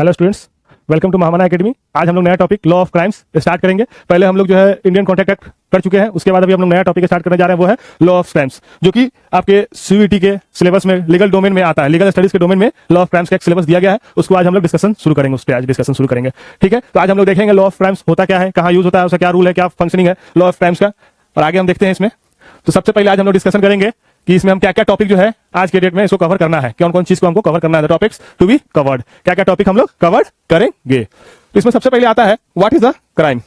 Hello students, welcome to Mahamana academy. आज हम लोग नया topic law of crimes start करेंगे। पहले हम लोग जो है इंडियन कॉन्ट्रैक्ट एक्ट कर चुके हैं, उसके बाद अभी हम लोग नया टॉपिक स्टार्ट करने जा रहे हैं, वो है लॉ ऑफ क्राइम्स, जो कि आपके सीयूईटी के सिलेबस में लीगल डोमेन में आता है। लीगल स्टडीज के डोमेन में लॉ ऑफ क्राइम्स का एक सिलेबस दिया गया है, उसको आज हम लोग डिस्कशन शुरू करेंगे, उस पर आज डिस्कशन शुरू करेंगे। ठीक है, तो आज हम लोग देखेंगे लॉ ऑफ क्राइम्स होता क्या है, कहाँ यूज होता है, उसका क्या रूल है, क्या फंक्शनिंग है लॉ ऑफ क्राइम्स का, और आगे हम देखते हैं इसमें। तो सबसे पहले आज हम लोग डिस्कशन करेंगे कि इसमें हम क्या क्या टॉपिक जो है आज के डेट में इसको कवर करना है, कौन कौन चीज को हमको कवर करना है, टॉपिक्स टू बी कवर्ड, क्या क्या टॉपिक हम लोग कवर करेंगे। तो इसमें सबसे पहले आता है what is the crime.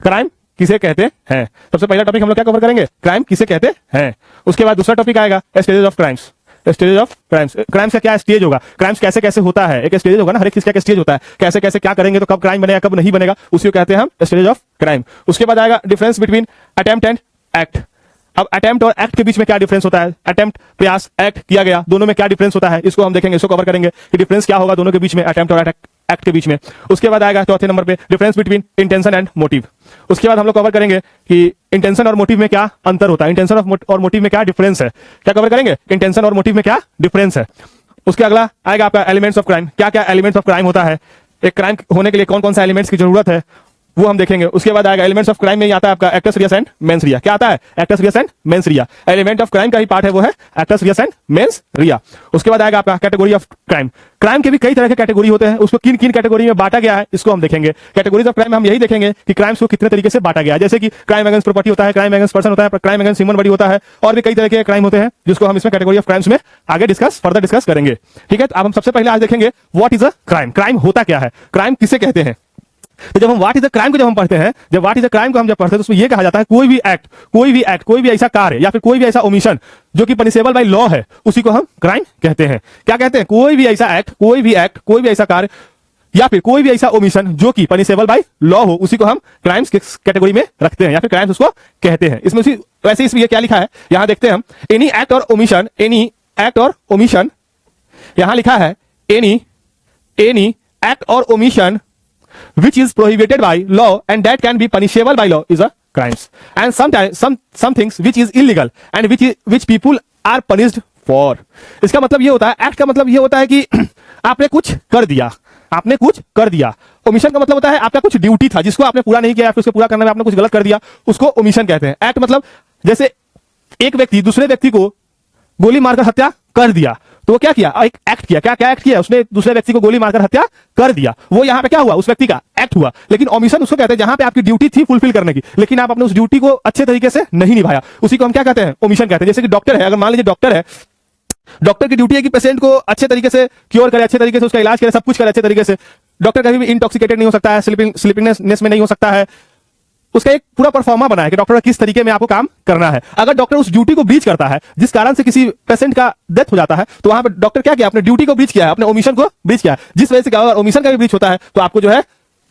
Crime किसे कहते हैं, सबसे पहला टॉपिक हम लोग क्या कवर करेंगे, क्राइम किसे कहते हैं। उसके बाद दूसरा टॉपिक आएगा stages of crimes. Stages of crimes, crimes का क्या स्टेज होगा, क्राइम्स कैसे कैसे होता है, एक स्टेज होगा ना, हर एक चीज का स्टेज होता है, कैसे कैसे क्या करेंगे तो कब क्राइम बनेगा कब नहीं बनेगा, उसी को कहते हैं हम स्टेज ऑफ क्राइम। उसके बाद आएगा difference between attempt and act. अब अटेम्प्ट और एक्ट के बीच में क्या डिफरेंस होता है, अटेम्प्ट प्रयास, एक्ट किया गया, दोनों में क्या डिफरेंस होता है, इसको हम देखेंगे, इसको कवर करेंगे कि डिफरेंस क्या होगा दोनों के बीच में, अटेम्प्ट और एक्ट के बीच में। उसके बाद आएगा चौथे नंबर पे difference between intention and motive. उसके बाद हम लोग कवर करेंगे कि इंटेंशन और मोटिव में क्या अंतर होता है, इंटेंशन और मोटिव में क्या डिफरेंस है, क्या कवर करेंगे, इंटेंशन और मोटिव में क्या डिफरेंस है। उसके अगला आएगा आपका एलिमेंट्स ऑफ क्राइम, क्या क्या एलिमेंट्स ऑफ क्राइम होता है, एक क्राइम होने के लिए कौन कौन सा एलिमेंट्स की जरूरत है, वो हम देखेंगे। उसके बाद आएगा एलिमेंट्स ऑफ क्राइम में आता है आपका actus reus and mens rea. क्या आता है, actus reus and mens rea. Element of crime का ही पार्ट है वो है actus reus and mens rea. उसके बाद आएगा आपका कैटेगरी ऑफ क्राइम। क्राइम के भी कई तरह के कैटेगरी होते हैं, उसको किन किन कैटेगरी में बांटा गया है इसको हम देखेंगे। कैटेगरीज ऑफ क्राइम में हम यही देखेंगे कि क्राइम्स को कितने तरीके से बांटा गया है, जैसे कि क्राइम अगेंस्ट प्रॉपर्टी होता है, क्राइम अगेंस्ट पर्सन होता है, क्राइम अगेंस्ट ह्यूमन बॉडी होता है, और भी कई तरह के क्राइम होते हैं जिसको हम इसमें कैटेगरी ऑफ क्राइम्स में आगे फर्दर डिस्कस करेंगे। ठीक है, तो अब हम सबसे पहले आज देखेंगे what is a crime, crime होता क्या है, क्राइम किसे कहते हैं। तो जब हम व्हाट इज द क्राइम को जब हम पढ़ते हैं, जब व्हाट इज द क्राइम को हम जब पढ़ते हैं तो उसमें यह कहा जाता है कोई भी एक्ट, कोई भी ऐसा कार्य या फिर कोई भी ऐसा ओमिशन जो कि पनिशेबल बाय लॉ है, उसी को हम क्राइम कहते हैं। क्या कहते हैं, कोई भी ऐसा एक्ट, कोई भी ऐसा कार्य या फिर कोई भी ऐसा ओमिशन जो कि पनिशेबल बाय लॉ हो, उसी को हम क्राइम्स की कैटेगरी में रखते हैं या फिर क्राइम्स उसको कहते हैं। इसमें उसी वैसे इसमें क्या लिखा है यहां देखते हैं हम, एनी एक्ट और ओमिशन, एनी एक्ट और ओमिशन, यहां लिखा है एनी एक्ट और omission which is prohibited by law and that can be punishable by law is a crimes, and sometimes some things which is illegal and which people are punished for। इसका मतलब ये होता है, act का मतलब ये होता है कि आपने कुछ कर दिया, ओमिशन का मतलब होता है आपका कुछ ड्यूटी था जिसको आपने पूरा नहीं किया या फिर उसको पूरा करने में आपने कुछ गलत कर दिया, उसको ओमिशन कहते हैं। एक्ट मतलब जैसे एक व्यक्ति दूसरे व्यक्ति को गोली मारकर हत्या कर दिया, तो वो क्या किया, एक एक्ट किया। क्या एक्ट किया, उसने दूसरे व्यक्ति को गोली मारकर हत्या कर दिया, वो यहाँ पे क्या हुआ, उस व्यक्ति का एक्ट हुआ। लेकिन ओमिशन उसको कहते हैं जहां पे आपकी ड्यूटी थी फुलफिल करने की, लेकिन आप अपने उस ड्यूटी को अच्छे तरीके से नहीं निभाया, उसी को हम क्या कहते हैं, ओमिशन कहते हैं। जैसे कि डॉक्टर है, अगर मान लीजिए डॉक्टर है, डॉक्टर की ड्यूटी है कि पेशेंट को अच्छे तरीके से क्योर करे, अच्छे तरीके से उसका इलाज करे, सब कुछ करे अच्छे तरीके से। डॉक्टर कभी भी इंटॉक्सिकेटेड नहीं हो सकता है, स्लीपिंगनेस में नहीं हो सकता है, उसका एक पूरा परफॉर्मा बना है कि डॉक्टर किस तरीके में आपको काम करना है। अगर डॉक्टर उस ड्यूटी को ब्रीच करता है जिस कारण से किसी पेशेंट का डेथ हो जाता है, तो वहां पर डॉक्टर क्या किया, अपने ड्यूटी को ब्रीच किया है, अपने ओमिशन को ब्रीच किया है, जिस वजह से अगर ओमिशन का भी ब्रीच होता है तो आपको जो है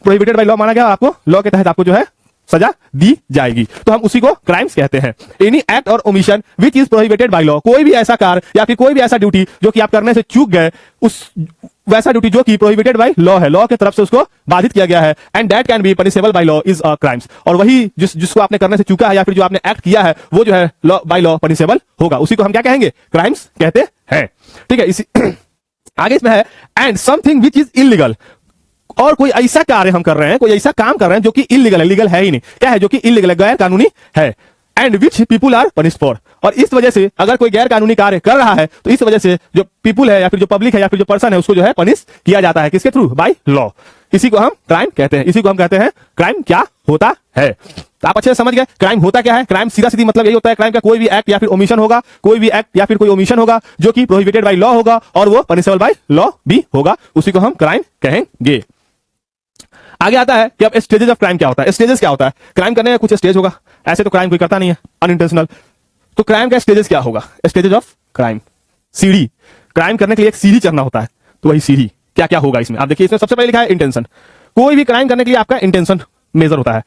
प्रोहिबिटेड बाय लॉ माना गया, आपको लॉ के तहत आपको जो है सजा दी जाएगी, तो हम उसी को क्राइम्स कहते हैं। एनी एक्ट और omission which is prohibited by law, कोई भी ऐसा कार्य या फिर कोई भी ऐसा ड्यूटी जो कि आप करने से चूक गए, उस वैसा ड्यूटी जो कि प्रोहिबिटेड बाय लॉ है, लॉ की तरफ से उसको बाधित किया गया है, and that can be punishable by law is a crimes, और वही जिसको आपने करने से चूका है या फिर जो आपने एक्ट किया है वो जो है लॉ बाय लॉ पनिशेबल होगा, उसी को हम क्या कहेंगे, क्राइम्स कहते हैं। ठीक है, इसी आगे इसमें है and something which is illegal, और कोई ऐसा कार्य हम कर रहे हैं, कोई ऐसा काम कर रहे हैं जो कि इलीगल है, लीगल है ही नहीं, क्या है, जो कि इलीगल है, गैर कानूनी है, and which people are punished for, और इस वजह से अगर कोई गैर कानूनी कार्य कर रहा है तो इस वजह से जो पीपुल है या फिर जो पब्लिक है या फिर जो पर्सन है उसको जो है पनिश किया जाता है, किसके थ्रू, बाय लॉ, इसी को हम क्राइम कहते हैं, इसी को हम कहते हैं क्राइम क्या होता है। तो आप अच्छे से समझ गए क्राइम होता क्या है। क्राइम सीधा सीधी मतलब यही होता है, क्राइम का कोई भी एक्ट या फिर ओमिशन होगा, कोई भी एक्ट या फिर कोई ओमिशन होगा जो कि प्रोहिबिटेड बाय लॉ होगा और वो पनिशेबल बाय लॉ भी होगा, उसी को हम क्राइम कहेंगे। आगे आता है कि अब स्टेजेस ऑफ क्राइम क्या होता है। स्टेजेस क्या होता है, क्राइम करने का कुछ स्टेज होगा, ऐसे तो क्राइम कोई करता नहीं है अनइंटेंशनल, तो क्राइम का स्टेजेस क्या होगा, स्टेजेस ऑफ क्राइम, सीढ़ी, क्राइम करने के लिए एक सीढ़ी चढ़ना होता है, तो वही सीढ़ी क्या क्या होगा इसमें, आप देखिए इसमें सबसे पहले लिखा है इंटेंशन। कोई भी क्राइम करने के लिए आपका इंटेंशन मेजर होता है,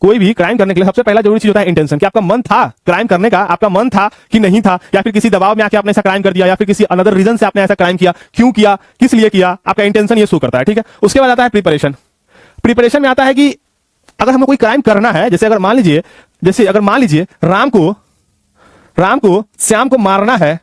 कोई भी क्राइम करने के लिए सबसे पहला जरूरी चीज होता है इंटेंशन, कि आपका मन था क्राइम करने का, आपका मन था कि नहीं था, या फिर किसी दबाव में आके आपने ऐसा क्राइम कर दिया, या फिर किसी अनदर रीजन से आपने ऐसा क्राइम किया, क्यों किया, किस लिए किया, आपका इंटेंशन ये शो करता है। ठीक है, उसके बाद आता है प्रिपरेशन। प्रिपरेशन में आता है कि अगर हमें कोई क्राइम करना है, जैसे अगर मान लीजिए राम को श्याम को मारना है,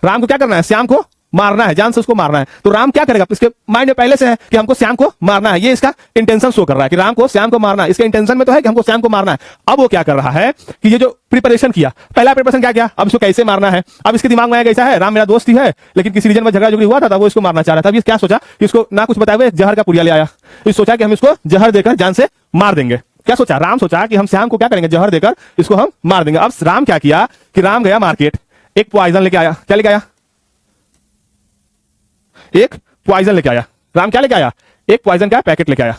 राम को क्या करना है, श्याम को मारना है, जान से उसको मारना है। तो राम क्या करेगा, इसके माइंड में पहले से है कि हमको श्याम को मारना है, ये इसका इंटेंशन शो कर रहा है कि राम को श्याम को मारना है, इसके इंटेंशन में तो है कि हमको श्याम को मारना है। अब वो क्या कर रहा है कि ये जो प्रिपरेशन किया, पहला प्रिपरेशन क्या किया, अब इसको कैसे मारना है। अब इसके दिमाग में आया कैसा है, राम मेरा दोस्त ही है, लेकिन किसी रीजन में झगड़ा झगड़ी हुआ था, वो इसको मारना चाह रहा था। अब ये क्या सोचा कि इसको ना कुछ बताए हुए जहर का पुड़िया ले आया, इस सोचा कि हम इसको जहर देकर जान से मार देंगे। क्या सोचा, राम सोचा कि हम श्याम को क्या करेंगे, जहर देकर इसको हम मार देंगे। अब राम क्या किया कि राम गया मार्केट, एक पॉइजन लेके आया। क्या लेके आया, एक पॉइजन लेके आया। राम क्या लेके आया, एक पॉइजन का पैकेट लेके आया,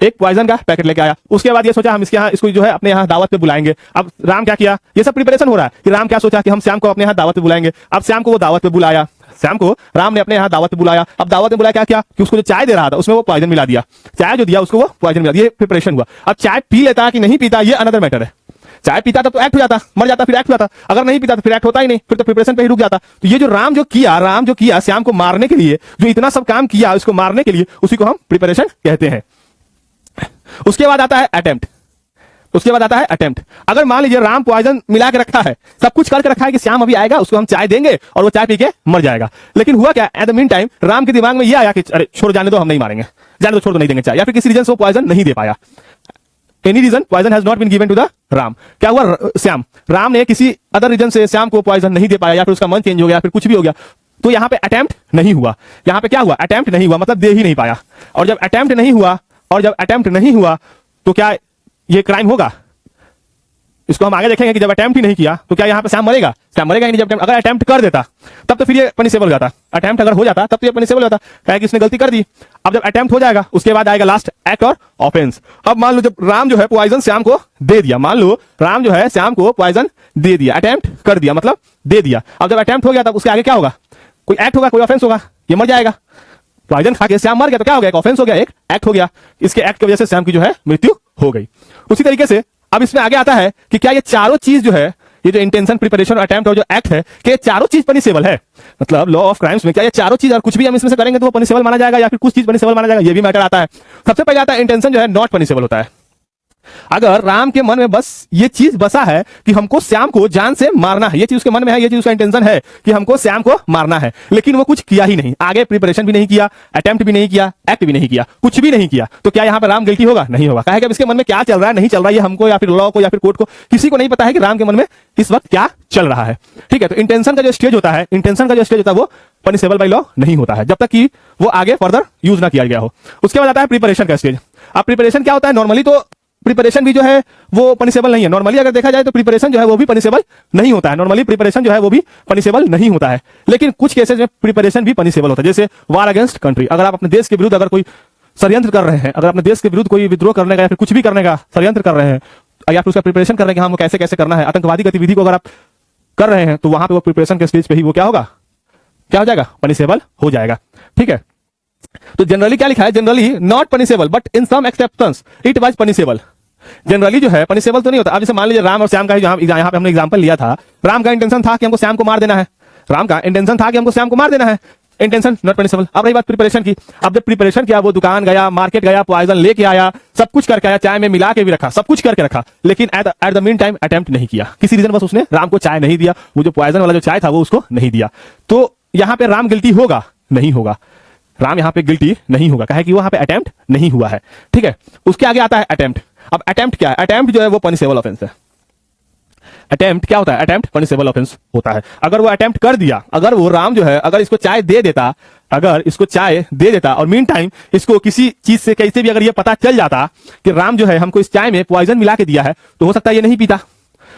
एक पॉइजन का पैकेट लेके आया। उसके बाद ये सोचा हम इसके यहाँ इसको जो है अपने यहाँ दावत पे बुलाएंगे। अब राम क्या किया, ये सब प्रिपरेशन हो रहा है कि राम क्या सोचा कि हम श्याम को अपने यहाँ दावत पे बुलाएंगे। अब श्याम को वो दावत पे बुलाया, श्याम को राम ने अपने यहाँ दावत पे बुलाया। अब दावत में बुलाया क्या किया कि उसको जो चाय दे रहा था उसमें वो पॉइजन मिला दिया, चाय जो दिया उसको वो पॉइजन मिला दिया। ये प्रिपरेशन हुआ। अब चाय पी लेता कि नहीं पीता ये अनदर मैटर है। चाय पीता था तो एक्ट हो जाता, मर जाता फिर एक्ट हो जाता, अगर नहीं पीता तो फिर एक्ट होता ही नहीं, फिर तो प्रिपरेशन पे ही रुक जाता। तो ये जो राम जो किया श्याम को मारने के लिए, जो इतना सब काम किया उसको मारने के लिए, उसी को हम प्रिपरेशन कहते हैं। उसके बाद आता है अटेम्प्ट, उसके बाद आता है अटेम्प्ट। अगर मान लीजिए राम पॉइजन मिला के रखा है, सब कुछ करके रखा है कि श्याम अभी आएगा, उसको हम चाय देंगे और वो चाय पी के मर जाएगा, लेकिन हुआ क्या, at the mean time Ram के दिमाग में ये आया कि अरे छोड़ जाने दो, हम नहीं मारेंगे, जाने दो, छोड़ दो, नहीं देंगे चाय, या फिर किसी रीजन से वो पॉइजन नहीं दे पाया। Any reason poison has not been given to the Ram. क्या हुआ, श्याम, राम ने किसी अदर रीजन से श्याम को पॉइजन नहीं दे पाया, या फिर उसका मन चेंज हो गया, फिर कुछ भी हो गया, तो यहां पे अटेम्प्ट नहीं हुआ। यहां पे क्या हुआ, अटेम्प्ट नहीं हुआ, मतलब दे ही नहीं पाया। और जब अटेम्प्ट नहीं हुआ तो क्या ये क्राइम होगा, इसको हम आगे देखेंगे कि जब अटेम्प्ट ही नहीं किया तो क्या यहां पे श्याम मरेगा, श्याम मरेगा ही नहीं। जब अगर अटेम्प्ट कर देता तब तो फिर ये पनिशेबल हो जाता, अटेम्प्ट अगर हो जाता तब तो ये पनिशेबल हो जाता, क्या कि इसने गलती कर दी। अब जब अटेम्प्ट हो जाएगा उसके बाद आएगा लास्ट एक्ट और ऑफेंस। अब मान लो जब राम जो है पॉइजन श्याम को दे दिया, मान लो राम जो है श्याम को पॉइजन दे दिया, अटेम्प्ट कर दिया मतलब दे दिया। अब जब अटेम्प्ट हो गया तब उसके आगे क्या होगा, कोई एक्ट होगा, कोई ऑफेंस होगा, ये मर जाएगा। पॉइजन खा के श्याम मर गया तो क्या हो गया, एक ऑफेंस हो गया, एक एक्ट हो गया। इसके एक्ट की वजह से श्याम की जो है मृत्यु हो गई। उसी तरीके से अब इसमें आगे आता है कि क्या ये चारों चीज जो है, ये जो इंटेंशन, प्रिपरेशन, अटेम्प्ट और जो एक्ट है, कि ये चारों चीज पनिशेबल है। मतलब लॉ ऑफ क्राइम्स में क्या ये चारों चीज और कुछ भी हम इसमें से करेंगे तो वो पनिशेबल माना जाएगा, या फिर कुछ चीज पनिशेबल माना जाएगा, ये भी मैटर आता है। सबसे पहले आता है इंटेंशन जो है नॉट पनिशेबल होता है। अगर राम के मन में बस ये चीज बसा है कि हमको श्याम को जान से मारना है, ये चीज उसके मन में है, ये चीज उसका इंटेंशन है कि हमको श्याम को मारना है, लेकिन वो कुछ किया ही नहीं, आगे प्रिपरेशन भी नहीं किया, अटेम्प्ट भी नहीं किया, एक्ट भी नहीं किया, कुछ भी नहीं किया, तो क्या यहाँ पे राम गिल्टी होगा, नहीं होगा। कहेगा इसके मन में क्या चल रहा है, नहीं चल रहा है, ये हमको या फिर लॉ को या फिर कोर्ट को किसी को नहीं पता है कि राम के मन में इस वक्त क्या चल रहा है। ठीक है, तो इंटेंशन का जो स्टेज होता है, वो पनिशेबल बाय लॉ नहीं होता है जब तक कि वो आगे फर्दर यूज ना किया गया हो। उसके बाद आता है प्रिपरेशन का स्टेज। अब प्रिपरेशन क्या होता है, नॉर्मली तो प्रिपरेशन भी जो है वो पनिशेबल नहीं है। नॉर्मली अगर देखा जाए तो प्रिपरेशन जो है वो भी पनिशेबल नहीं होता है, नॉर्मली प्रिपरेशन जो है वो भी पनिशेबल नहीं होता है, लेकिन कुछ केसेस में प्रिपरेशन भी पनिशेबल होता है। जैसे वार अगेंस्ट कंट्री, अगर आप अपने देश के विरुद्ध अगर कोई षड्यंत्र कर रहे हैं, अगर अपने देश के विरुद्ध कोई विद्रोह करने का या फिर कुछ भी करने का षड्यंत्र कर रहे हैं, या फिर उसका प्रिपरेशन कर रहे हैं कि हम कैसे कैसे करना है, आतंकवादी गतिविधि को अगर आप कर रहे हैं, तो वहां पे वो प्रिपरेशन के स्टेज पे ही वो क्या होगा, क्या हो जाएगा, पनिशेबल हो जाएगा। ठीक है, तो जनरली क्या लिखा है, generally not punishable but in some exceptions it was punishable. Generally जो है पनिशेबल तो नहीं होता। अब जैसे मान लीजिए राम और श्याम का यहाँ पे हमने एग्जांपल लिया था, राम का इंटेंशन था कि हमको श्याम को मार देना है, राम का इंटेंशन था कि हमको श्याम को मार देना है, इंटेंशन नॉट पनिशेबल। अब रही बात प्रिपरेशन की, अब जब प्रिपरेशन किया, वो दुकान गया, मार्केट गया, पॉइजन लेके आया, सब कुछ करके आया, चाय में मिला के भी रखा, सब कुछ करके रखा, लेकिन at the mean time attempt नहीं किया, किसी रीजन बस उसने राम को चाय नहीं दिया, वो जो पॉइजन वाला जो चाय था वो उसको नहीं दिया, तो यहाँ पे राम गिल्टी होगा, नहीं होगा, राम यहाँ पे गिल्टी नहीं होगा, कहे कि वो यहाँ पे अटेम्प्ट नहीं हुआ है। ठीक है, उसके आगे आता है अटेम्प्ट। अब अटेम्प्ट क्या है, अटेम्प्ट जो है वो पनिशेबल ऑफेंस है। अटेम्प्ट क्या होता है, अटेम्प्ट पनिशेबल ऑफेंस होता है। अगर वो अटेम्प्ट कर दिया, अगर वो राम जो है अगर इसको चाय दे देता, अगर इसको चाय दे देता और मीन टाइम इसको किसी चीज से कैसे भी अगर ये पता चल जाता कि राम जो है हमको इस चाय में पॉइजन मिला के दिया है, तो हो सकता है ये नहीं पीता।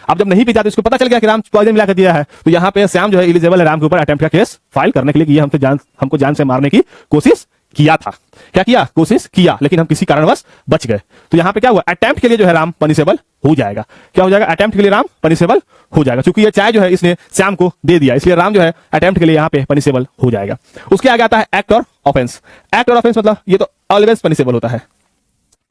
अब जब नहीं पीता तो इसको पता चल गया कि राम पॉइजन मिला के दिया है, तो यहाँ पे श्याम जो है एलिजिबल है राम के ऊपर अटेम्प्ट का केस फाइल करने के लिए कि ये हमको जान से मारने की कोशिश किया था। क्या किया, कोशिश किया, लेकिन हम किसी कारणवश बच गए। तो यहाँ पे क्या हुआ, अटेम्प्ट के लिए जो है राम पनिशेबल हो जाएगा। क्या हो जाएगा, अटेम्प्ट के लिए राम पनिशेबल हो जाएगा, क्योंकि ये चाय जो है इसने श्याम को दे दिया, इसलिए राम जो है अटेम्प्ट के लिए यहाँ पे पनिशेबल हो जाएगा। उसके आगे आता है एक्ट और ऑफेंस। एक्ट और ऑफेंस मतलब ये तो ऑलवेज पनिशेबल होता है।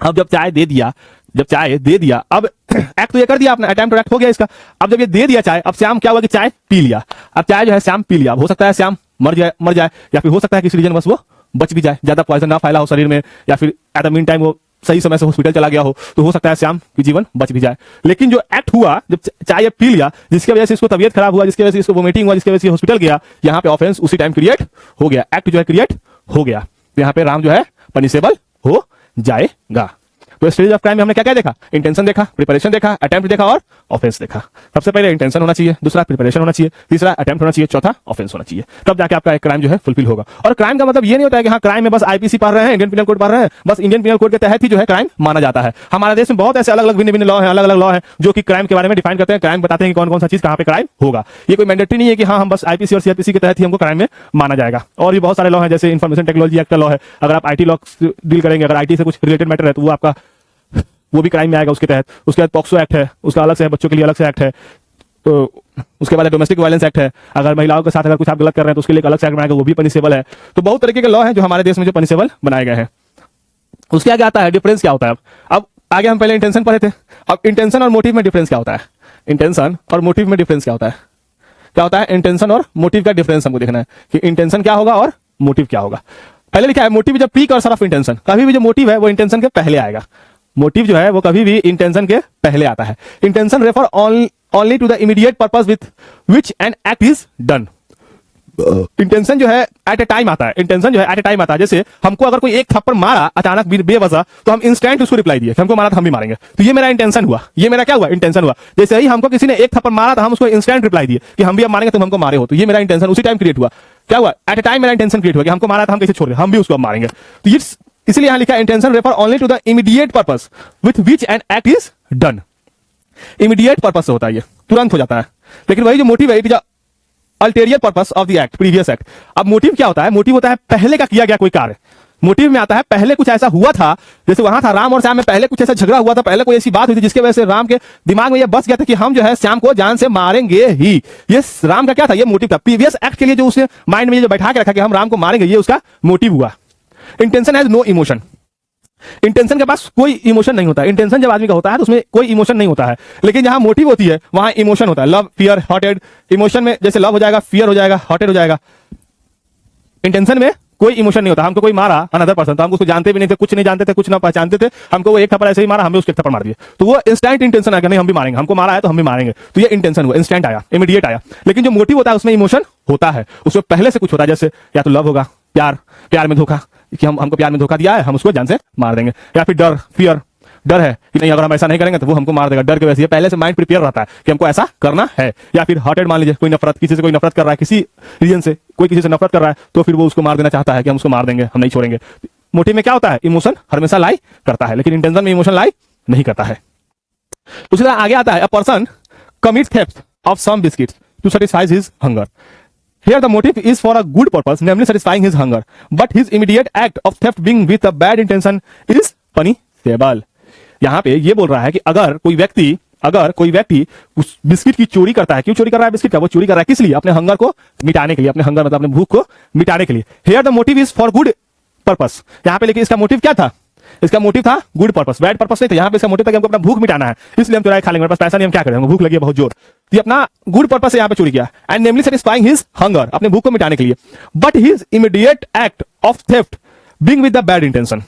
अब जब चाय दे दिया, अब एक्ट तो ये कर दिया आपने, अटेम्प्ट और एक्ट हो गया इसका। अब जब ये दे दिया चाय, अब श्याम क्या हुआ कि चाय पी लिया, अब चाय जो है श्याम पी लिया, अब हो सकता है श्याम मर जाए, या फिर हो सकता है किसी रीजन बस वो बच भी जाए, ज्यादा पॉइजन ना फैला हो शरीर में, या फिर एट द मीन टाइम वो सही समय से हॉस्पिटल चला गया हो तो हो सकता है श्याम की जीवन बच भी जाए। लेकिन जो एक्ट हुआ, जब चाय पी लिया, जिसकी वजह से इसको तबीयत खराब हुआ, जिसकी वजह से इसको वोमिटिंग हुआ, जिसकी वजह से हॉस्पिटल गया, यहाँ पे ऑफेंस उसी टाइम क्रिएट हो गया, एक्ट जो है क्रिएट हो गया। यहाँ पे राम जो है पनिशेबल हो जाएगा। तो स्टेज ऑफ क्राइम में हमने क्या क्या देखा? इंटेंशन देखा, प्रिपरेशन देखा, अटेम्प्ट देखा और ऑफेंस देखा। सबसे पहले इंटेंशन होना चाहिए, दूसरा प्रिपरेशन होना चाहिए, तीसरा अटेम्प्ट होना चाहिए, चौथा ऑफेंस होना चाहिए। तब जाके आपका एक क्राइम जो है फुलफिल होगा। और क्राइम का मतलब ये नहीं होता है कि हाँ क्राइम में बस आईपीसी पढ़ रहे हैं, इंडियन पिनल कोड पढ़ रहे हैं, बस इंडियन पिनल कोड के तहत ही जो है क्राइम माना जाता है। हमारे देश में बहुत ऐसे अलग अलग भिन्न भिन्न लॉ है, अलग अलग लॉ है जो कि क्राइम के बारे में डिफाइन करते हैं, क्राइम बताते हैं कि कौन कौन सा चीज कहाँ पे क्राइम होगा। ये कोई मैंडेटरी नहीं है कि हाँ हम बस आईपीसी और सीआरपीसी के तहत ही हमको क्राइम में माना जाएगा। और भी बहुत सारे लॉ हैं, जैसे इन्फॉर्मेशन टेक्नोलॉजी एक्ट का लॉ है। अगर आप आईटी लॉ डील करेंगे, अगर आईटी से कुछ रिलेटेड मैटर है तो वो भी क्राइम में आएगा उसके तहत। उसके बाद पॉक्सो एक्ट है, उसका अलग से है, बच्चों के लिए अलग से एक्ट है। तो उसके बाद डोमेस्टिक वायलेंस एक्ट है, अगर महिलाओं के साथ अगर कुछ आप गलत कर रहे हैं तो उसके लिए एक अलग से एक्ट बनाएगा, वो भी पनिशेबल है। तो बहुत तरीके के लॉ हैं जो हमारे देश में जो पनिशेबल बनाए गए हैं। उसके आगे आता है डिफरेंस क्या होता है। अब आगे हम पहले इंटेंशन पढ़े थे, अब इंटेंशन और मोटिव में डिफरेंस क्या होता है। इंटेंशन और मोटिव में डिफरेंस क्या होता है? क्या होता है इंटेंशन और मोटिव का डिफरेंस हमको देखना है कि इंटेंशन क्या होगा और मोटिव क्या होगा। पहले लिखा है मोटिव जब प्रीकर्सर ऑफ इंटेंशन, कभी भी जो मोटिव है वो इंटेंशन के पहले आएगा। मोटिव जो है वो कभी भी इंटेंशन के पहले आता है। Intention refer only to the immediate purpose with which an act is done. Intention जो है एट ए टाइम आता है, इंटेंशन जो है एट ए टाइम आता है। जैसे हमको अगर कोई एक थप्पड़ मारा अचानक बेवजह, तो हम इंस्टेंट उसको रिप्लाई दिए कि हमको मारा तो हम भी मारेंगे, तो ये मेरा इंटेंशन हुआ, ये मेरा क्या हुआ? इंटेंशन हुआ। जैसे ही हमको किसी ने एक थप्पड़ मारा तो हम उसको इंस्टेंट रिप्लाई दिए कि हम भी अब मारेंगे, तुम हमको मारे हो, तो ये मेरा इंटेंशन उसी टाइम क्रिएट हुआ। क्या हुआ? एट ए टाइम मेरा इंटेंशन क्रिएट हुआ कि हमको मारा था, हम कैसे छोड़ रहे, हम भी उसको अब मारेंगे। तो ये इसलिए यहां लिखा intention refer only to the immediate purpose with which an act is done. Immediate purpose से होता है, ये तुरंत हो जाता है। लेकिन वही जो मोटिव है, it is ulterior purpose of the act, previous act. अब मोटिव क्या होता है? मोटिव होता है पहले का किया गया कोई कार्य। मोटिव में आता है पहले कुछ ऐसा हुआ था, जैसे वहां था राम और श्याम में पहले कुछ ऐसा झगड़ा हुआ था, पहले कोई ऐसी बात हुई थी जिसके वजह से राम के दिमाग में ये बस गया था कि हम जो है श्याम को जान से मारेंगे ही। ये राम का क्या था? ये मोटिव था। प्रीवियस एक्ट के लिए जो उसने माइंड में जो बैठा के रखा कि हम राम को मारेंगे, ये उसका मोटिव हुआ। Intention has no emotion. Intention के पास कोई इमोशन नहीं होता है। इंटेंशन जब आदमी का होता है तो उसमें कोई इमोशन नहीं होता है, लेकिन जहां मोटिव होती है वहां इमोशन होता है। Love, fear, हॉटेड। इमोशन में जैसे लव हो जाएगा, फियर हो जाएगा, हॉटेड हो जाएगा। इंटेंशन में कोई इमोशन नहीं होता। हमको कोई मारा अनदर पर्सन, तो हम उसको जानते भी नहीं थे, कुछ नहीं जानते थे, कुछ ना पहचानते थे, हमको वो एक थप्पड़ ऐसे ही मारा, हमने उसके एक थप्पड़ मार दिए, तो वो इंस्टेंट इंटेंशन आ गया, नहीं हम भी मारेंगे, हमको मारा है तो हम भी मारेंगे, तो ये इंटेंशन हुआ, इंस्टेंट आया, इमीडिएट आया। लेकिन जो मोटिव होता है उसमें इमोशन होता है, उसमें पहले से कुछ होता है, जैसे या तो लव होगा, प्यार में धोखा कि हमको प्यार में धोखा दिया है, हम उसको जान से मार देंगे, या फिर डर, फियर, डर है कि नहीं अगर हम ऐसा नहीं करेंगे तो वो हमको मार देगा, डर के वजह से पहले से माइंड प्रिपेयर रहता है कि हमको ऐसा करना है। या फिर हॉटेड, मान लीजिए कोई नफरत, किसी से कोई नफरत कर रहा है, किसी रीजन से कोई किसी से नफरत कर रहा है, तो फिर वो उसको मार देना चाहता है कि हम उसको मार देंगे, हम नहीं छोड़ेंगे। मोटिव में क्या होता है? इमोशन हमेशा लाई करता है, लेकिन इंटेंशन में इमोशन लाई नहीं करता है। उसी तरह आगे आता है, a person commits theft of some biscuits to satisfy his hunger. Here the motive is for a good purpose, namely satisfying his hunger, but his immediate act of theft being with a bad intention is punishable. यहाँ पे ये बोल रहा है कि अगर कोई व्यक्ति उस बिस्किट की चोरी करता है, क्यों चोरी कर रहा है बिस्किट का? वो चोरी कर रहा है किस लिए? अपने हंगर को मिटाने के लिए, अपने हंगर मतलब अपने भूख को मिटाने के लिए। Here the motive is for good purpose. यहाँ पे लेकिन इसका मोटिव क्या था? इसका मोटिव था गुड पर्पस, बैड पर्पस नहीं था। यहाँ पे इसका मोटिव था कि हमको अपना भूख मिटाना है, इसलिए हम चुराए खा लेंगे, मेरे पास पैसा नहीं, हम क्या करें, हमको भूख लगी है बहुत जोर, तो ये अपना गुड पर्पस से यहाँ पे चोरी किया। And namely satisfying his hunger, अपने भूख को मिटाने के लिए। But his immediate act of theft being with the bad intention.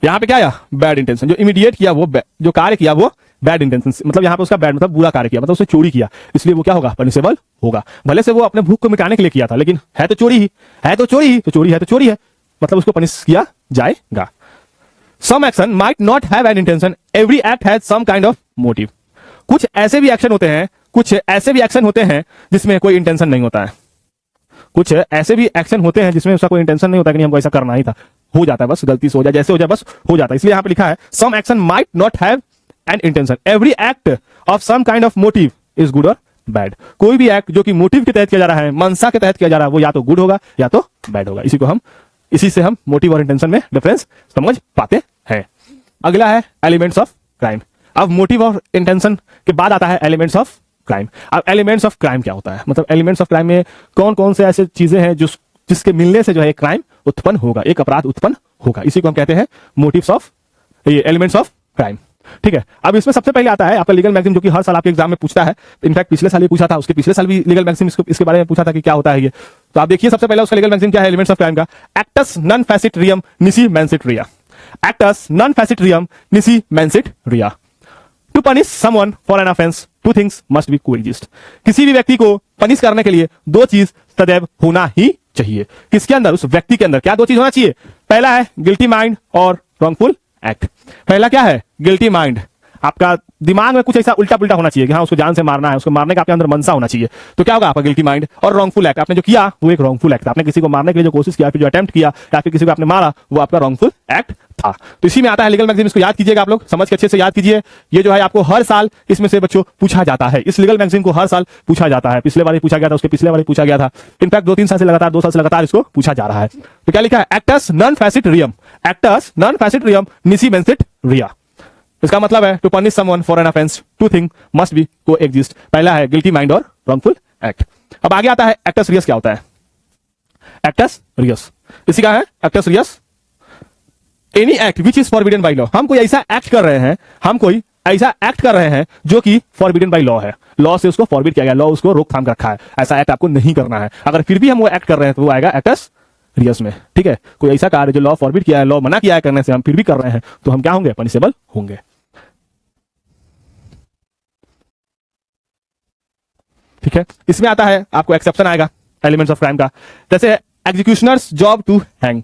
यहाँ पे क्या आया? Bad intention. जो इमीडिएट किया वो जो कार्य किया वो बैड इंटेंशन, मतलब यहाँ पे उसका बैड मतलब बुरा कार्य किया, मतलब उसने चोरी किया, इसलिए वो क्या होगा? पनिशेबल होगा। भले से वो अपने भूख को मिटाने के लिए किया था, लेकिन है तो चोरी ही, है तो चोरी ही, तो चोरी है तो चोरी है, मतलब उसको पनिश किया जाएगा। Some action might not have an intention. Every act has some kind of motive. कुछ ऐसे भी एक्शन होते हैं, कुछ ऐसे भी एक्शन होते हैं जिसमें कोई इंटेंशन नहीं होता है। कुछ ऐसे भी एक्शन होते हैं जिसमें उसका कोई इंटेंशन नहीं होता कि नहीं हमको ऐसा करना ही था, हो जाता है, बस गलती से हो जाए, जैसे हो जाए बस हो जाता है। इसलिए यहाँ पे लिखा है some action might not have an intention. Every act of some kind of motive is good or bad. कोई भी एक्ट जो कि मोटिव के तहत किया जा रहा है, मनसा के तहत किया जा रहा है, वो या तो गुड होगा या तो बैड होगा। इसी से हम मोटिव और इंटेंशन में डिफरेंस समझ पाते हैं। अगला है एलिमेंट्स ऑफ क्राइम। अब मोटिव और इंटेंशन के बाद आता है एलिमेंट्स ऑफ क्राइम। अब एलिमेंट्स ऑफ क्राइम क्या होता है? मतलब एलिमेंट्स ऑफ क्राइम में कौन कौन से ऐसे चीजें हैं जिसके मिलने से जो है क्राइम उत्पन्न होगा, एक अपराध उत्पन्न होगा, इसी को हम कहते हैं मोटिव्स ऑफ, ये एलिमेंट्स ऑफ क्राइम। ठीक है, अब इसमें सबसे पहले आता है आपका लीगल मैक्सिम, जो कि हर साल आपके एग्जाम में पूछता है। इनफैक्ट पिछले साल ही पूछा था, उसके पिछले साल भी लीगल मैक्सिम इसके बारे में पूछा था कि क्या होता है ये। तो आप देखिए सबसे पहले उसका लीगल मैक्सिम क्या है एलिमेंट्स ऑफ क्राइम का। एक्टस नॉन फैसिट रियम निसी मैंसिट रिया। actus non facit reum nisi mensit rea. To punish someone for an offense, two things must be coexist. किसी भी व्यक्ति को पनिश करने के लिए दो चीज सदैव होना ही चाहिए। किसके अंदर? उस व्यक्ति के अंदर क्या दो चीज होना चाहिए? पहला है गिल्टी माइंड और रॉन्गफुल एक्ट। पहला क्या है? Guilty mind. आपका दिमाग में कुछ ऐसा उल्टा पुल्टा होना चाहिए कि हाँ उसको जान से मारना है, उसको मारने का आपके अंदर मनसा होना चाहिए। तो क्या होगा? आपका गिल्टी माइंड। और रॉन्गफुल एक्ट, आपने जो किया वो एक रॉन्गफुल एक्ट। आपने किसी को मारने के लिए जो कोशिश किया, फिर जो अटेम्प्ट किया या फिर किसी को आपने मारा, वो आपका रॉन्गफुल एक्ट था। तो इसी में आता है लीगल मैगजीन। इसको याद कीजिएगा, आप लोग समझ के अच्छे से याद कीजिए। ये जो है आपको हर साल इसमें से बच्चों पूछा जाता है। इस लीगल मैगजीन को हर साल पूछा जाता है। पिछले बार ही पूछा गया था, उसके पिछले बार ही पूछा गया था। इनफैक्ट 2-3 साल से लगातार, 2 साल से लगातार इसको पूछा जा रहा है। तो क्या लिखा है? एक्टस नॉन फैसिट रियम, एक्टस नॉन फैसिट रियम निसी मेंसिट रिया। इसका मतलब है to punish someone for an offence, two thing must be coexist. पहला है गिल्टी माइंड और रॉन्गफुल एक्ट। अब आगे आता है एक्टस रियस। क्या होता है एक्टस रियस? इसी का है actus reus. Any act which is forbidden by law. हम कोई ऐसा एक्ट कर रहे हैं, हम कोई ऐसा एक्ट कर रहे हैं जो कि फॉरबिडन बाय लॉ है। लॉ से उसको फॉरबिड किया गया, लॉ उसको रोकथाम कर रखा है। ऐसा एक्ट आपको नहीं करना है। अगर फिर भी हम वो एक्ट कर रहे हैं तो वो आएगा एक्टस रियस में। ठीक है, कोई ऐसा कार्य जो लॉ फॉरबिड किया है, लॉ मना किया है करने से, हम फिर भी कर रहे हैं तो हम क्या होंगे? पनिशेबल होंगे। ठीक है, इसमें आता है आपको एक्सेप्शन आएगा एलिमेंट्स ऑफ क्राइम का। जैसे एग्जीक्यूशनर्स जॉब टू हैंग।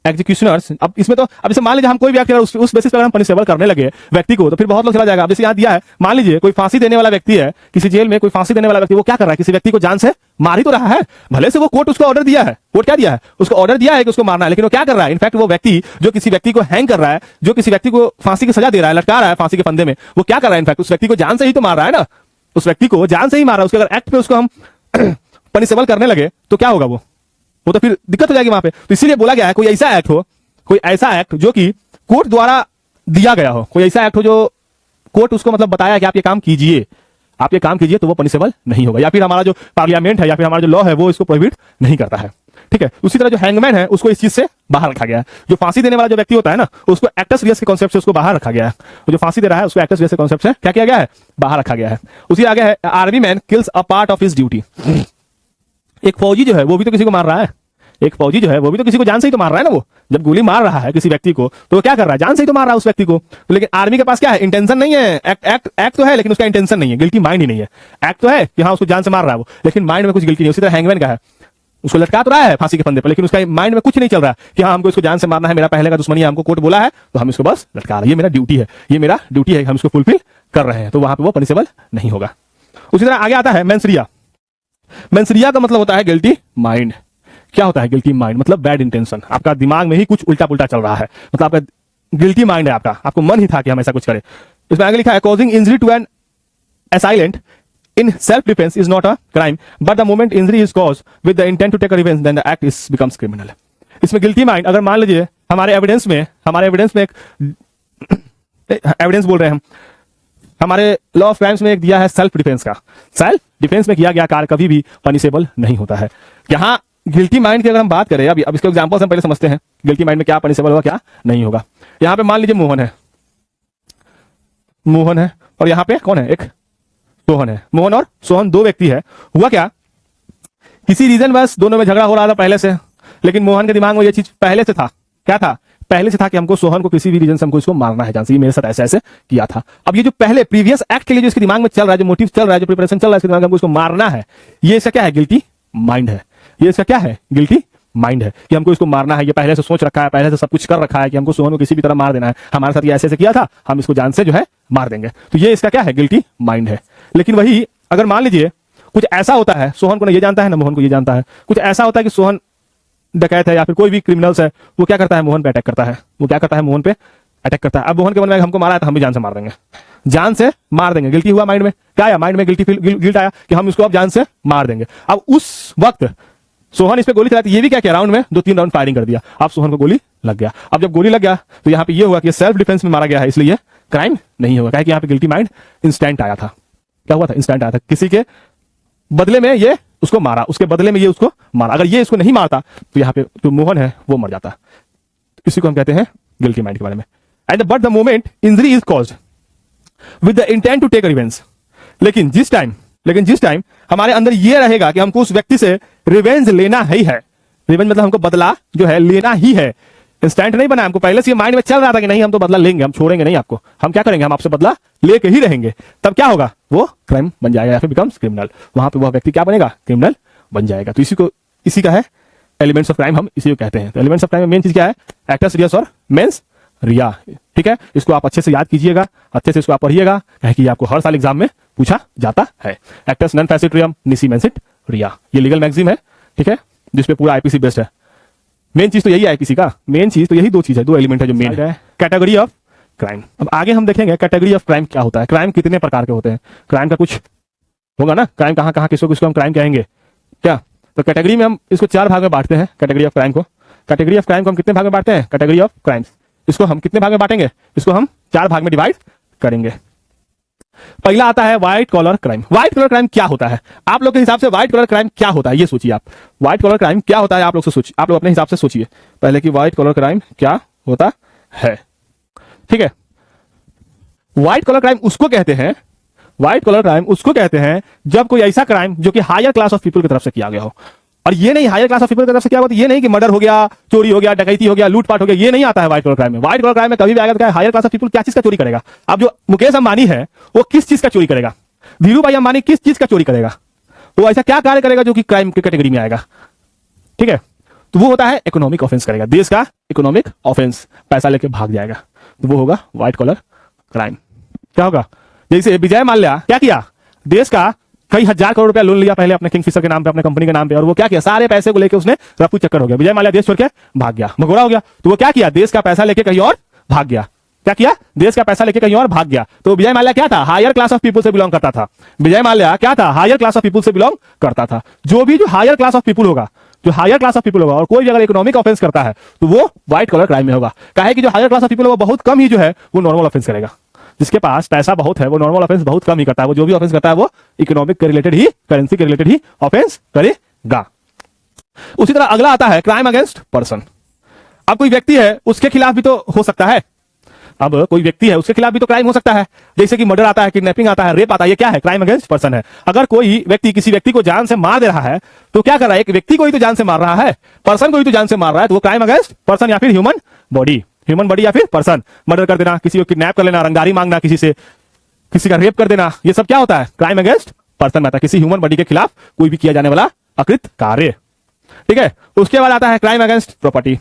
एग्जीक्यूशनर्स, अब इसमें तो अब जैसे मान लीजिए हम कोई भी एक्ट उस बेसिस पर हम पनिशेबल करने लगे व्यक्ति को, तो फिर बहुत लोग चला जाएगा। अब जैसे यहाँ दिया है, मान लीजिए कोई फांसी देने वाला व्यक्ति है, किसी जेल में कोई फांसी देने वाला व्यक्ति, वो क्या कर रहा है? किसी व्यक्ति को जान से मार ही तो रहा है। भले से वो कोर्ट उसको ऑर्डर दिया है, कोर्ट क्या दिया है? उसको ऑर्डर दिया है कि उसको मारना है, लेकिन वो क्या कर रहा है? इनफैक्ट वो व्यक्ति जो किसी व्यक्ति को हैंग कर रहा है, जो किसी व्यक्ति को फांसी की सजा दे रहा है, लटका रहा है फांसी के फंदे में, वो क्या कर रहा है? इनफैक्ट उस व्यक्ति को जान से ही तो मार रहा है ना। उस व्यक्ति को जान से ही मार रहा है। उसके अगर एक्ट पे उसको हम पनिशेबल करने लगे तो क्या होगा? वो तो फिर दिक्कत हो जाएगी वहां पे। तो इसीलिए बोला गया है कोई ऐसा एक्ट हो, कोई ऐसा एक्ट जो कि कोर्ट द्वारा दिया गया हो, कोई ऐसा एक्ट हो जो कोर्ट उसको मतलब बताया कि आप ये काम कीजिए, आप ये काम कीजिए, तो वो पनिशेबल नहीं होगा। या फिर हमारा जो पार्लियामेंट है या फिर हमारा जो लॉ है वो इसको प्रोहिबिट नहीं करता है। ठीक है, उसी तरह जो हैंगमैन है उसको इस चीज से बाहर रखा गया है। जो फांसी देने वाला जो व्यक्ति होता है ना, उसको एक्टस रियस के कॉन्सेप्ट से उसको बाहर रखा गया है। जो फांसी दे रहा है उसको एक्टस रियस के कॉन्सेप्ट से क्या किया गया है? बाहर रखा गया है। उसी आगे है army man kills a part of his duty. एक फौजी जो है वो भी तो किसी को मार रहा है। एक फौजी जो है वो भी तो किसी को जान से ही तो मार रहा है ना। वो जब गोली मार रहा है किसी व्यक्ति को तो वो क्या कर रहा है? जान से ही तो मार रहा है उस व्यक्ति को। तो लेकिन आर्मी के पास क्या है? इंटेंशन नहीं है। एक्ट तो है लेकिन उसका इंटेंशन नहीं है, गिल्टी माइंड ही नहीं है। एक्ट तो है कि हाँ उसको जान से मार रहा है वो, लेकिन माइंड में कुछ गिल्टी नहीं। उसी तरह हैंगमैन का है, उसको लटका तो रहा है फांसी के फंदे पर, लेकिन उसका माइंड में कुछ नहीं चल रहा है कि हाँ हमको इसको जान से मारना है, मेरा पहले का दुश्मनी है, हमको कोर्ट बोला है तो हम इसको बस लटका रहे हैं, ये मेरा ड्यूटी है, ये मेरा ड्यूटी है, हम इसको फुलफिल कर रहे हैं। तो वहां पर वो पनिशेबल नहीं होगा। उसी तरह आगे आता है मेंसरिया। मेंसरिया का मतलब होता है गिल्टी माइंड। क्या होता है गिल्टी माइंड? मतलब बैड इंटेंशन। आपका दिमाग में ही कुछ उल्टा पुल्टा चल रहा है, मतलब आपका गिल्टी माइंड है, आपको मन ही था कि हम ऐसा कुछ करें। इसमें आगे लिखा है causing injury to an assailant in self-defense is not a crime, but the moment injury is caused with the intent to take a revenge, then the act is becomes criminal. इसमें गिल्टी माइंड, अगर मान लीजिए हमारे evidence में एक evidence बोल रहे हैं हम, हमारे लॉ ऑफ क्राइम्स में एक दिया है सेल्फ डिफेंस का। सेल्फ डिफेंस में किया गया कार्य कभी भी पनिशेबल नहीं होता है। यहाँ गिल्टी माइंड की अगर हम बात करें, अब इसके एग्जांपल्स हम पहले समझते हैं, गिल्टी माइंड में क्या पनिशेबल होगा क्या नहीं होगा। यहाँ पे मान लीजिए मोहन है और यहाँ पे कौन है? एक सोहन है। मोहन और सोहन दो व्यक्ति है। हुआ क्या? किसी रीजन बस दोनों में झगड़ा हो रहा था पहले से, लेकिन मोहन के दिमाग में ये चीज पहले से था। क्या था? पहले से था कि हमको सोहन को किसी भी रीजन से हमको इसको मारना है, जान से मेरे साथ ऐसे ऐसे किया था। अब ये जो पहले प्रीवियस एक्ट के लिए जो इसके दिमाग में चल रहा है, जो मोटिव चल रहा है, जो प्रिपरेशन चल रहा है इसके दिमाग में, हमको इसको मारना है, ये इसका क्या है? गिल्टी माइंड है। ये इसका क्या है? गिल्टी माइंड है कि हमको इसको मारना है। ये पहले से सोच रखा है, पहले से सब कुछ कर रखा है कि हमको सोहन को किसी भी तरह मार देना है, हमारे साथ ये ऐसे ऐसे किया था, हम इसको जान से जो है मार देंगे। तो ये इसका क्या है? गिल्टी माइंड है। लेकिन वही अगर मान लीजिए कुछ ऐसा होता है, सोहन को ना ये जानता है ना मोहन को ये जानता है, कुछ ऐसा होता है कि सोहन डकैत है या फिर कोई भी क्रिमिनल्स है, वो क्या करता है? मोहन पे अटैक करता है। वो क्या करता है? मोहन पे अटैक करता है। अब मोहन के मन में हमको मारा है तो हम भी जान से मार देंगे, जान से मार देंगे। गिल्टी हुआ माइंड में, क्या आया? माइंड में गिल्ट आया कि हम इसको अब जान से मार देंगे। अब उस वक्त सोहन इस पे गोली चलाती, ये भी क्या किया? राउंड में 2-3 राउंड फायरिंग कर दिया। अब सोहन को गोली लग गया। अब जब गोली लग गया तो यहाँ पे ये हुआ कि सेल्फ डिफेंस में मारा गया है, इसलिए क्राइम नहीं होगा। यहाँ पे गिल्टी माइंड इंस्टेंट आया था। क्या हुआ था? इंस्टेंट आया था। किसी के बदले में ये उसको मारा, उसके बदले में ये उसको मारा। अगर ये इसको नहीं मारता तो यहाँ पे जो मोहन है वो मर जाता। इसी को हम कहते हैं गिल्टी माइंड के बारे में। And but the moment injury is caused with the intent to take revenge. लेकिन जिस टाइम हमारे अंदर ये रहेगा कि हमको उस व्यक्ति से रिवेंज लेना ही है, रिवेंज मतलब हमको बदला जो है लेना ही है, इंस्टेंट नहीं बना, हमको पहले से माइंड में चल रहा था कि नहीं हम तो बदला लेंगे, हम छोड़ेंगे नहीं आपको, हम क्या करेंगे, हम आपसे बदला लेके ही रहेंगे, तब क्या होगा, वो क्राइम बन जाएगा या फिर बिकम्स क्रिमिनल। वहां पे वह व्यक्ति क्या बनेगा, क्रिमिनल बन जाएगा। तो इसी का है एलिमेंट्स ऑफ क्राइम, हम इसी को कहते हैं। तो एलिमेंट्स ऑफ क्राइम में मेन चीज क्या है, एक्टस रियस और मेंस रिया। ठीक है, इसको आप अच्छे से याद कीजिएगा, अच्छे से इसको आप पढ़िएगा, कहे कि आपको हर साल एग्जाम में पूछा जाता है। एक्टस नॉन फैसिट रियम निसी मेंसिट रिया, ये लीगल मैगजीम है, ठीक है, जिसपे पूरा आईपीसी बेस्ड है। मेन चीज तो यही है आईपीसी का, मेन चीज तो यही दो चीज है, दो एलिमेंट है जो मेन है। कैटेगरी ऑफ क्राइम, अब आगे हम देखेंगे कैटेगरी ऑफ क्राइम क्या होता है, क्राइम कितने प्रकार के होते हैं, क्राइम का कुछ होगा ना, क्राइम कहाँ कहाँ किसको किसको हम क्राइम कहेंगे क्या। तो कैटेगरी में हम इसको 4 भाग में बांटते हैं कैटेगरी ऑफ क्राइम को। कैटेगरी ऑफ क्राइम को हम कितने भाग में बांटते हैं, कैटेगरी ऑफ क्राइम्स, इसको हम कितने भाग में बांटेंगे, इसको हम 4 भाग में डिवाइड करेंगे। पहला आता है white collar crime. White collar crime क्या होता है, आप लोग के हिसाब से व्हाइट कॉलर क्राइम क्या होता है, ये सोचिए आप। व्हाइट कॉलर क्राइम क्या होता है आप लोग अपने हिसाब से सोचिए पहले कि व्हाइट कॉलर क्राइम क्या होता है। ठीक है, व्हाइट कॉलर क्राइम उसको कहते हैं, व्हाइट कॉलर क्राइम उसको कहते हैं जब कोई ऐसा क्राइम जो कि हायर क्लास ऑफ पीपल की तरफ से किया गया हो। और ये नहीं हायर क्लास ऑफ पीपल की तरफ से क्या होता है, ये नहीं कि मर्डर हो गया, चोरी हो गया, डकैती हो गया, लूटपाट हो गया, ये नहीं आता है व्हाइट कॉलर क्राइम में। व्हाइट कॉलर क्राइम में कभी भी आएगा तो हायर क्लास ऑफ पीपल क्या चीज का चोरी करेगा। अब जो मुकेश अंबानी है वो किस चीज का चोरी करेगा, धीरू भाई अंबानी किस चीज का चोरी करेगा, वो ऐसा क्या कार्य करेगा जो कि क्राइम की कैटेगरी में आएगा। ठीक है, तो वो होता है इकोनॉमिक ऑफेंस करेगा, देश का इकोनॉमिक ऑफेंस, पैसा लेके भाग जाएगा, तो वो होगा व्हाइट कॉलर क्राइम। क्या होगा, जैसे विजय माल्या क्या किया, देश का कई हजार करोड़ रुपया लोन लिया पहले अपने किंगफिशर के नाम पे, अपने कंपनी के नाम पे, और वो क्या किया, सारे पैसे को लेके उसने रफू चक्कर हो गया, विजय माल्या देश छोड़ के भाग गया, भगोड़ा हो गया। तो वो क्या किया, देश का पैसा लेके कहीं और भाग गया। क्या किया, देश का पैसा लेके कहीं और भाग गया। तो विजय माल्या क्या था, हायर क्लास ऑफ पीपल से बिलोंग करता था। विजय माल्या क्या था, हायर क्लास ऑफ पीपल से बिलोंग करता था। जो हायर क्लास ऑफ पीपल होगा, जो हायर क्लास ऑफ पीपल होगा और कोई भी अगर इकोनॉमिक ऑफेंस करता है तो वो व्हाइट कॉलर क्राइम में होगा। काहे कि जो हायर क्लास ऑफ पीपल होगा बहुत कम ही जो है वो नॉर्मल ऑफेंस करेगा। जिसके पास पैसा बहुत है वो नॉर्मल ऑफेंस बहुत कम ही करता है, वो जो भी ऑफेंस करता है वो इकोनॉमिक के रिलेटेड ही, करेंसी के रिलेटेड ही ऑफेंस करेगा। उसी तरह अगला आता है क्राइम अगेंस्ट पर्सन। अब कोई व्यक्ति है उसके खिलाफ भी तो हो सकता है, अब कोई व्यक्ति है उसके खिलाफ भी तो क्राइम हो सकता है, जैसे कि मर्डर आता है, किडनैपिंग आता है, रेप आता है, ये क्या है, क्राइम अगेंस्ट पर्सन है। अगर कोई व्यक्ति किसी व्यक्ति को जान से मार दे रहा है तो क्या कर रहा है, एक व्यक्ति को ही तो जान से मार रहा है, पर्सन को ही तो जान से मार रहा है, तो वो क्राइम अगेंस्ट पर्सन या फिर ह्यूमन बॉडी या फिर पर्सन। मर्डर कर देना, किसी को किडनैप कर लेना, रंगदारी मांगना किसी से, किसी का रेप कर देना, ये सब क्या होता है, क्राइम अगेंस्ट पर्सन में आता है, किसी ह्यूमन बॉडी के खिलाफ कोई भी किया जाने वाला अकृत कार्य। ठीक है, उसके बाद आता है क्राइम अगेंस्ट प्रॉपर्टी।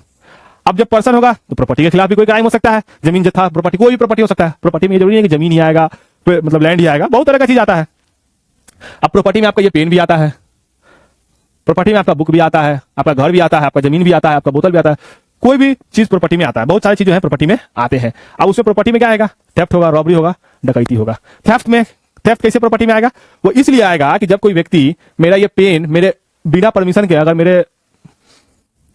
अब जब पर्सन होगा तो प्रॉपर्टी के खिलाफ भी कोई क्राइम हो सकता है, जमीन जत्था प्रॉपर्टी, कोई भी प्रॉपर्टी हो सकता है। प्रॉपर्टी में जरूरी है कि जमीन ही आएगा, मतलब लैंड ही आएगा, बहुत तरह का चीज आता है। अब प्रॉपर्टी में आपका ये पेन भी आता है, प्रॉपर्टी में आपका बुक भी आता है, आपका घर भी आता है, आपका जमीन भी आता है, आपका बोतल भी आता है, कोई भी चीज प्रॉपर्टी में आता है, बहुत सारी चीजें हैं प्रॉपर्टी में आते हैं। अब उसमें प्रॉपर्टी में क्या आएगा, थेफ्ट होगा, रॉबरी होगा, डकैती होगा। थेफ्ट कैसे प्रॉपर्टी में आएगा, वो इसलिए आएगा कि जब कोई व्यक्ति मेरा ये पेन मेरे बिना परमिशन के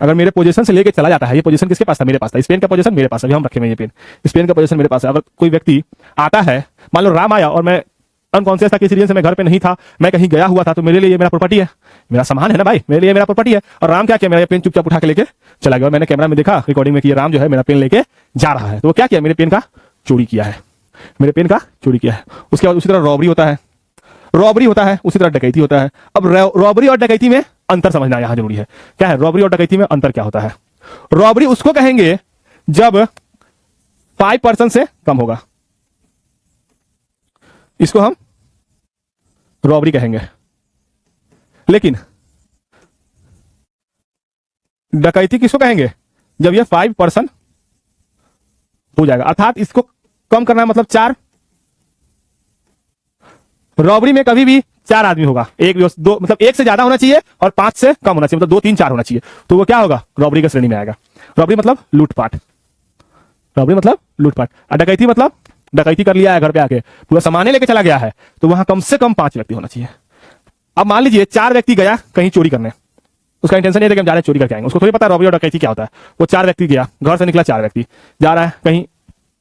अगर मेरे पोजीशन से लेके चला जाता है, ये पोजीशन किसके पास था, मेरे पास था, इस पेन का पोजीशन मेरे पास है, अभी हम रखे हुए ये पेन, इस पेन का पोजीशन मेरे पास है। अगर कोई व्यक्ति आता है, मान लो राम आया और मैं अनकॉन्शियस था, किसी रीजन से मैं घर पे नहीं था, मैं कहीं गया हुआ था, तो मेरे लिए ये मेरा प्रॉपर्टी है, मेरा सामान है ना भाई, मेरे लिए मेरा प्रॉपर्टी है। और राम क्या किया, मेरा पेन चुपचाप उठा के लेके चला गया, और मैंने कैमरा में देखा, रिकॉर्डिंग में कि राम जो है मेरा पेन लेके जा रहा है, तो वो क्या किया, मेरे पेन का चोरी किया है, मेरे पेन का चोरी किया है। उसके बाद उसी तरह रॉबरी होता है, उसी तरह डकैती होता है। अब रॉबरी और डकैती में अंतर समझना यहां जरूरी है। क्या है रॉबरी और डकैती में अंतर, क्या होता है, रॉबरी उसको कहेंगे जब 5% से कम होगा, इसको हम रॉबरी कहेंगे। लेकिन डकैती किसको कहेंगे, जब यह 5% हो जाएगा, अर्थात इसको कम करना है, मतलब 4। रॉबरी में कभी भी 4 आदमी होगा, एक दो, मतलब 1 से ज्यादा होना चाहिए और 5 से कम होना चाहिए, मतलब 2 3 4 होना चाहिए, तो वो क्या होगा, रॉबरी की श्रेणी में आएगा। रॉबरी मतलब लूटपाट, और डकैती मतलब डकैती कर लिया है, घर पे आके पूरा सामान लेके चला गया है, तो वहां कम से कम 5 व्यक्ति होना चाहिए। अब मान लीजिए 4 व्यक्ति गया कहीं चोरी करने, उसका इंटेंशन ये था कि हम जा रहे हैं चोरी करके आएंगे, उसको थोड़ी पता रॉबरी और डकैती क्या होता है। वो 4 व्यक्ति गया, घर से निकला 4 व्यक्ति, जा रहा है कहीं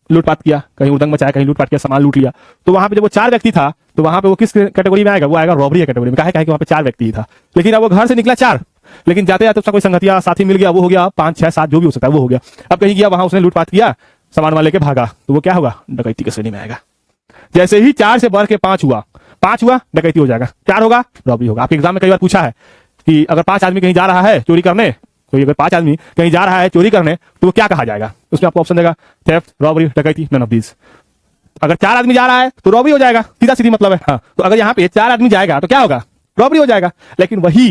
लूटपाट किया, कहीं उदंग मचाया, कहीं लूटपाट किया, सामान लूट लिया, तो वहां पे जब वो 4 व्यक्ति था तो वहां पे वो किस कैटेगरी में आएगा, वो आएगा रॉबरी कैटेगरी में। काहे कि वहां पे 4 व्यक्ति ही था, लेकिन अब वो घर से निकला 4, लेकिन जाते जाते उसका कोई संगतिया साथी मिल गया, वो हो गया 5 6 7 जो भी हो सकता है वो हो गया। अब कहीं गया, वहां उसने लूटपाट किया, सामान वाले के भागा, तो वो क्या होगा, डकैती की श्रेणी में आएगा। जैसे ही 4 से बढ़ के 5 हुआ, डकैती हो जाएगा, 4 होगा रॉबरी होगा। आपके एग्जाम में कई बार पूछा है कि अगर 5 आदमी कहीं जा रहा है चोरी करने कोई अगर 5 आदमी कहीं जा रहा है चोरी करने तो वो क्या कहा जाएगा? उसमें आपको ऑप्शन देगा थेफ्ट, रॉबरी, डकैती, नन ऑफ दीज। अगर 4 आदमी जा रहा है तो रॉबरी हो जाएगा, सीधा सीधी मतलब है। हाँ, तो अगर यहाँ पे 4 आदमी जाएगा तो क्या होगा? रॉबरी हो जाएगा। लेकिन वही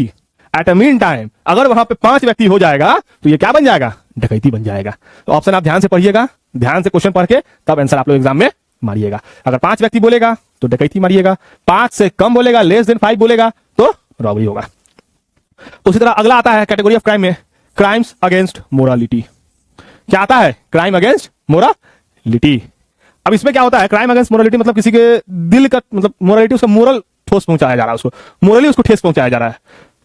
एट अ मीन टाइम अगर वहां पे 5 व्यक्ति हो जाएगा तो ये क्या बन जाएगा? डकैती बन जाएगा। तो ऑप्शन आप ध्यान से पढ़िएगा, ध्यान से क्वेश्चन पढ़ के तब आंसर आप लोग एग्जाम में मारिएगा। अगर 5 व्यक्ति बोलेगा तो डकैती मारिएगा, 5 से कम बोलेगा, लेस देन 5 बोलेगा तो रॉबरी होगा। उसी तरह अगला आता है कैटेगरी ऑफ क्राइम में क्राइम्स अगेंस्ट मोरालिटी। क्या आता है? Crime against morality. अब इसमें क्या होता है? क्राइम अगेंस्ट मोरालिटी मतलब किसी के दिल का मतलब मोरालिटी, उसका मोरल ठोस पहुंचाया जा रहा है, उसको मोरली उसको ठेस पहुंचाया जा रहा है,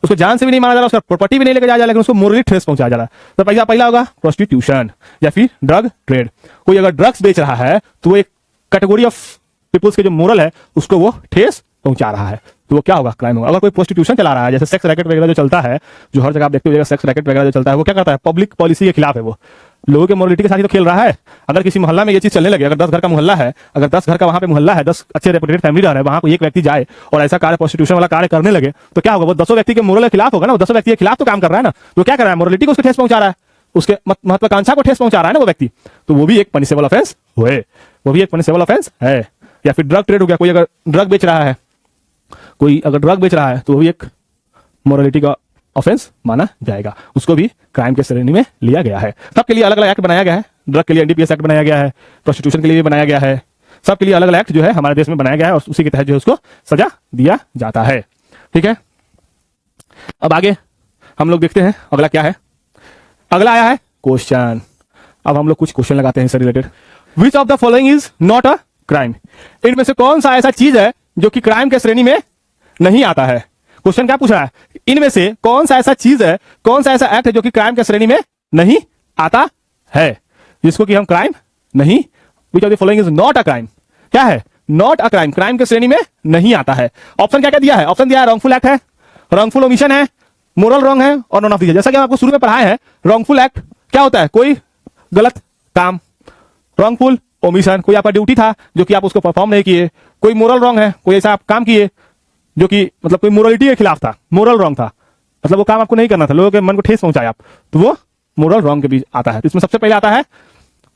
उसको जान से भी नहीं मारा जा रहा, उसका प्रॉपर्टी भी नहीं लेके जाया जा रहा, लेकिन उसको मोरली ठेस पहुंचाया जा रहा है। तो पहला होगा प्रोस्टिट्यूशन या फिर ड्रग ट्रेड। कोई अगर ड्रग्स बेच रहा है तो वो एक कैटेगरी ऑफ पीपुल्स के जो मोरल है उसको वो ठेस पहुंचा रहा है, तो वो क्या होगा? क्राइम होगा। अगर कोई प्रोस्टिट्यूशन चला रहा है, जैसे सेक्स रैकेट वगैरह जो चलता है, जो हर जगह आप देखते हो सेक्स रैकेट वगैरह जो चलता है, वो क्या करता है? पब्लिक पॉलिसी के खिलाफ है, वो लोगों के मोरालिटी के साथ ही तो खेल रहा है। अगर किसी मोहल्ला में ये चीज चलने लगे, अगर 10 घर का मोहल्ला है, अगर 10 घर का वहां पे मोहल्ला है, 10 अच्छे रेपुटेड फैमिली रह रहे हैं, वहां कोई एक व्यक्ति जाए और ऐसा कार्य प्रोस्टिट्यूशन वाला कार्य करने लगे तो क्या होगा? वो 10 व्यक्ति के मोरल के खिलाफ होगा ना, वो 10 व्यक्ति के खिलाफ तो काम कर रहा है ना, तो क्या कर रहा है? मोरालिटी को उसको ठेस पहुंचा रहा है, उसके महत्वाकांक्षा को ठेस पहुंचा रहा है ना वो व्यक्ति, तो वो भी एक पनिशेबल ऑफेंस हुए, वो भी एक पनिशेबल ऑफेंस है। या फिर ड्रग ट्रेड हो गया, कोई अगर ड्रग बेच रहा है, कोई अगर ड्रग बेच रहा है तो वो भी एक मोरालिटी का ऑफेंस माना जाएगा, उसको भी क्राइम के श्रेणी में लिया गया है। सबके लिए अलग अलग एक्ट बनाया गया है, ड्रग के लिए एनडीपीएस एक्ट बनाया गया है, प्रोस्टिट्यूशन के लिए भी बनाया गया है, सबके लिए अलग अलग एक्ट जो है हमारे देश में बनाया गया है और उसी के तहत जो है उसको सजा दिया जाता है। ठीक है, अब आगे हम लोग देखते हैं अगला क्या है। अगला आया है क्वेश्चन। अब हम लोग कुछ क्वेश्चन लगाते हैं इससे related. Which of the following is not a crime? इनमें से कौन सा ऐसा चीज है जो कि क्राइम के श्रेणी में नहीं आता है? क्वेश्चन क्या पूछ रहा है? इनमें से कौन सा ऐसा चीज है, कौन सा ऐसा एक्ट है जो कि क्राइम के श्रेणी में नहीं आता है, जिसको कि हम क्राइम नहीं, which of the following is not a crime? क्या है? नॉट अ क्राइम, क्राइम के श्रेणी में नहीं आता है। ऑप्शन क्या क्या दिया है? ऑप्शन दिया है रॉन्गफुल एक्ट है, रॉन्गफुल ओमिशन है, मोरल रॉन्ग है और नॉन ऑफ दीज है। जैसा कि हम आपको शुरू में पढ़ाए हैं, रॉन्गफुल एक्ट क्या होता है? कोई गलत काम। रॉन्गफुल ओमिशन, कोई आपका ड्यूटी था जो कि आप उसको परफॉर्म नहीं किए। कोई मोरल रॉन्ग है, कोई ऐसा आप काम किए जो कि मतलब कोई मोरालिटी के खिलाफ था, मोरल रॉन्ग था, मतलब वो काम आपको नहीं करना था, लोगों के मन को ठेस पहुंचाया आप, तो वो मोरल रॉन्ग के बीच आता है। तो इसमें सबसे पहले आता है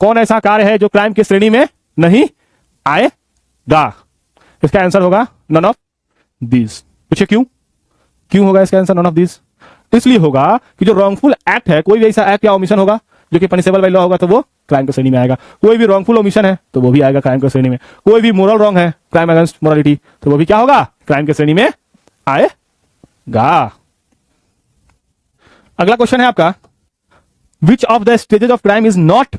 कौन ऐसा कार्य है जो क्राइम की श्रेणी में नहीं आएगा? इसका आंसर होगा नन ऑफ दीज। पूछे क्यों? क्यों होगा इसका आंसर नन ऑफ दीज? इसलिए होगा कि जो रॉन्गफुल एक्ट है, कोई भी ऐसा एक्ट या ओमिशन होगा जो कि पनिशेबल बाय लॉ होगा तो वो क्राइम की श्रेणी में आएगा। कोई भी रॉन्गफुल ओमिशन है तो वो भी आएगा क्राइम की श्रेणी में। कोई भी मोरल रॉन्ग है, क्राइम अगेंस्ट मोरालिटी, तो वो भी क्या होगा? क्राइम की श्रेणी में आएगा। अगला क्वेश्चन है आपका, which of the stages of crime is not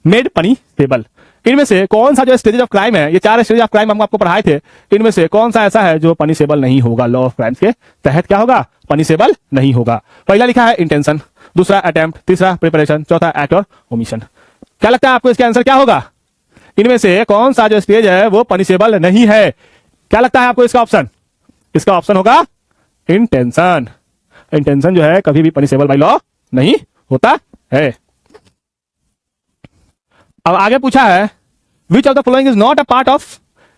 made punishable? इनमें से कौन सा जो स्टेजेस ऑफ क्राइम है, ये 4 स्टेजेस ऑफ क्राइम हम आपको पढ़ाए थे, इनमें से कौन सा ऐसा है जो पनिशेबल नहीं होगा? लॉ ऑफ क्राइम्स के तहत क्या होगा? पनिशेबल नहीं होगा। पहला लिखा है इंटेंशन, दूसरा अटेम्प्ट, तीसरा प्रिपरेशन, चौथा एक्ट और ओमिशन। क्या लगता है आपको इसका आंसर क्या होगा? इनमें से कौन सा जो स्टेज है वो पनिशेबल नहीं है? क्या लगता है आपको इसका ऑप्शन? इसका ऑप्शन होगा इंटेंशन। इंटेंशन जो है कभी भी पनिशेबल बाय लॉ नहीं होता है। अब आगे पूछा है which of the following is not a part of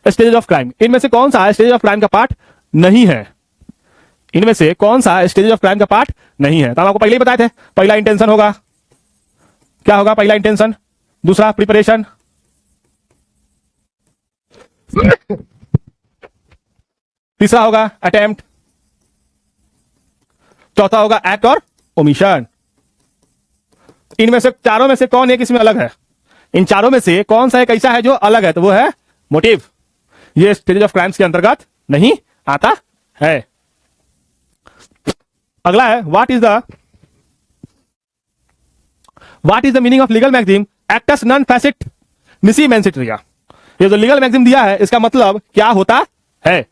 stages of crime? इनमें से कौन सा स्टेज ऑफ क्राइम का पार्ट नहीं है? इनमें से कौन सा स्टेज ऑफ क्राइम का पार्ट नहीं है? तो हम आपको पहले ही बताए थे, पहला इंटेंशन होगा। क्या होगा? पहला इंटेंशन, दूसरा प्रिपरेशन, तीसरा होगा अटेम्प्ट, चौथा होगा एक्ट और ओमिशन। इनमें से चारों में से कौन एक इसमें अलग है? इन चारों में से कौन सा एक ऐसा है जो अलग है? तो वो है मोटिव। ये स्टेज ऑफ क्राइम्स के अंतर्गत नहीं आता है। अगला है what is the meaning of legal maxim actus non facit nisi mens sit rea? ये जो लीगल मैक्सिम दिया है इसका मतलब क्या होता है?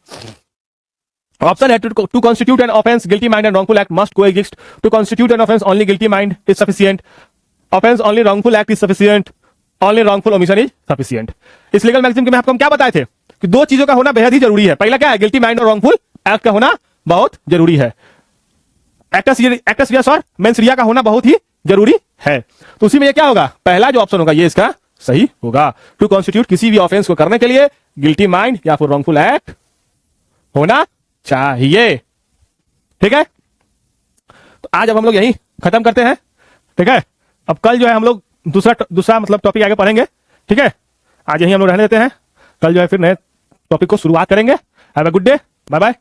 ऑप्शन है to constitute an offence guilty mind and wrongful act must coexist. To constitute an offence only guilty mind is sufficient. Offence only wrongful act is sufficient. Only wrongful omission is sufficient. इस legal maxim के में आपको हम क्या बताए थे कि 2 चीजों का होना बेहद ही जरूरी है। पहला क्या है? गिल्टी माइंड और रॉन्गफुल एक्ट का होना बहुत जरूरी है। एक्टस रियस और मेंस रिया का होना बहुत ही जरूरी है। तो उसी में ये क्या होगा? पहला जो ऑप्शन होगा ये इसका सही होगा। टू कॉन्स्टिट्यूट, किसी भी ऑफेंस को करने के लिए गिल्टी माइंड या फिर रॉन्गफुल एक्ट होना चाहिए। ठीक है, तो आज अब हम लोग यही खत्म करते हैं, ठीक है। अब कल जो है हम लोग दूसरा मतलब टॉपिक आगे पढ़ेंगे, ठीक है। आज यही हम लोग रहने देते हैं, कल जो है फिर नए टॉपिक को शुरुआत करेंगे। Have a good day, bye bye.